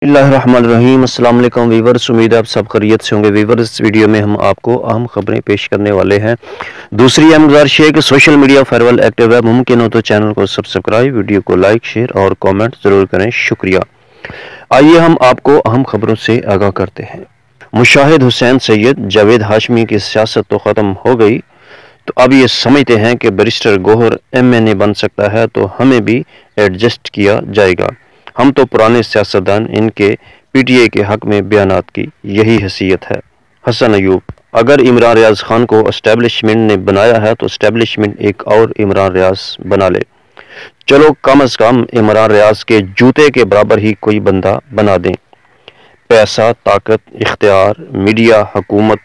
बिस्मिल्लाहिर्रहमानिर्रहीम। अस्सलाम वालेकुम वीवर्स, उम्मीद है आप सब खैरियत से होंगे। वीवर्स, इस वीडियो में हम आपको अहम खबरें पेश करने वाले हैं। दूसरी अहम गुजारिश है कि सोशल मीडिया फायरवल एक्टिव है, मुमकिन हो तो चैनल को सब्सक्राइब, वीडियो को लाइक, शेयर और कमेंट जरूर करें, शुक्रिया। आइए हम आपको अहम खबरों से आगाह करते हैं। मुशाहिद हुसैन सैयद जावेद हाशमी की सियासत तो ख़त्म हो गई, तो अब ये समझते हैं कि बैरिस्टर गौहर MNA बन सकता है तो हमें भी एडजस्ट किया जाएगा। हम तो पुराने सियासतदान, इनके PTI के हक में बयानात की यही हैसियत है। हसन अयूब: अगर इमरान रियाज खान को एस्टेब्लिशमेंट ने बनाया है तो एस्टेब्लिशमेंट एक और इमरान रियाज बना ले। चलो कम अज़ कम इमरान रियाज के जूते के बराबर ही कोई बंदा बना दें। पैसा, ताकत, इख्तियार, मीडिया, हुकूमत,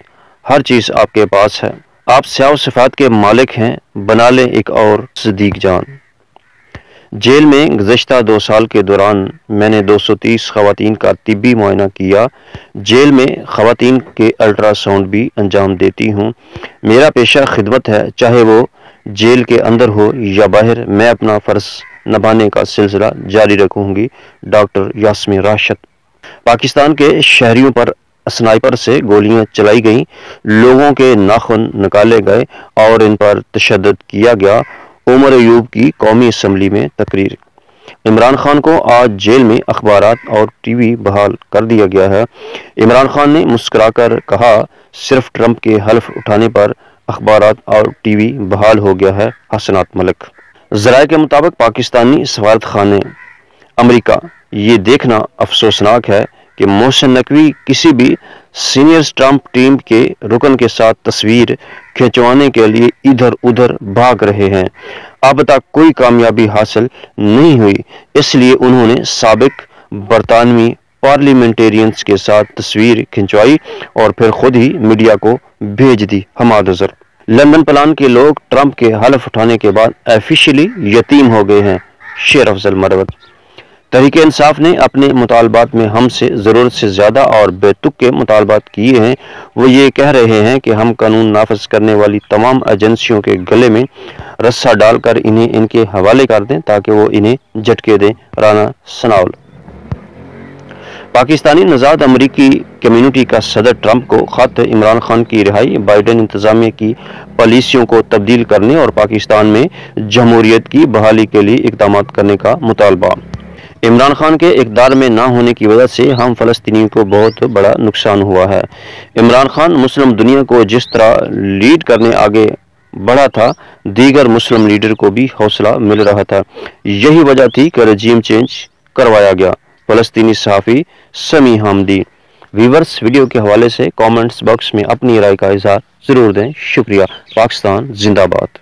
हर चीज़ आपके पास है। आप स्याह सिफात के मालिक हैं, बना लें एक और सिद्दीक जान। जेल में गुज़श्ता 2 साल के दौरान मैंने 230 ख़वातीन का तिब्बी मुआयना किया। जेल में ख़वातीन के अल्ट्रासाउंड भी अंजाम देती हूँ। मेरा पेशा खिदमत है, चाहे वो जेल के अंदर हो या बाहर। मैं अपना फ़र्ज़ निभाने का सिलसिला जारी रखूँगी। डॉक्टर यास्मीन राशिद। पाकिस्तान के शहरियों पर स्नाइपर से गोलियां चलाई गईं, लोगों के नाखून निकाले गए और इन पर तशद्दुद किया गया। उमर अयूब की कौमी असम्बली में तकरीर। इमरान खान को आज जेल में अखबारात और TV बहाल कर दिया गया है। इमरान खान ने मुस्कुराकर कहा, सिर्फ ट्रंप के हल्फ उठाने पर अखबारात और TV बहाल हो गया है। हसनात मलिक। ज़राए के मुताबिक पाकिस्तानी सफारत खाने अमरीका ये देखना अफसोसनाक है कि मोहसिन नकवी किसी भी सीनियर ट्रंप टीम के रुकन के साथ तस्वीर खिंचवाने के लिए इधर उधर भाग रहे हैं। अब तक कोई कामयाबी हासिल नहीं हुई, इसलिए उन्होंने साबिक बरतानवी पार्लियामेंटेरियंस के साथ तस्वीर खिंचवाई और फिर खुद ही मीडिया को भेज दी। हमाद अजहर। लंदन प्लान के लोग ट्रंप के हल्फ उठाने के बाद ऑफिशियली यतीम हो गए हैं। शेर अफजल मरवत। तहरीक इंसाफ ने अपने मुतालबात में हमसे ज़रूरत से ज़्यादा और बेतुक के मुतालबात किए हैं। वो ये कह रहे हैं कि हम कानून नाफिज करने वाली तमाम एजेंसियों के गले में रस्सा डालकर इन्हें इनके हवाले कर दें ताकि वो इन्हें झटके दें। राना सनाउल। पाकिस्तानी नज़ाद अमरीकी कम्युनिटी का सदर ट्रंप को ख़त। इमरान खान की रिहाई, बाइडेन इंतज़ामिया की पॉलिसियों को तब्दील करने और पाकिस्तान में जमहूरियत की बहाली के लिए इक़दाम करने का मुतालबा। इमरान खान के इक़्तिदार में ना होने की वजह से हम फ़लस्तीनियों को बहुत बड़ा नुकसान हुआ है। इमरान खान मुस्लिम दुनिया को जिस तरह लीड करने आगे बढ़ा था, दीगर मुस्लिम लीडर को भी हौसला मिल रहा था। यही वजह थी कि रजीम चेंज करवाया गया। फ़लस्तीनी सहाफ़ी समी हामदी। व्यूअर्स, वीडियो के हवाले से कमेंट्स बॉक्स में अपनी राय का इज़हार ज़रूर दें, शुक्रिया। पाकिस्तान जिंदाबाद।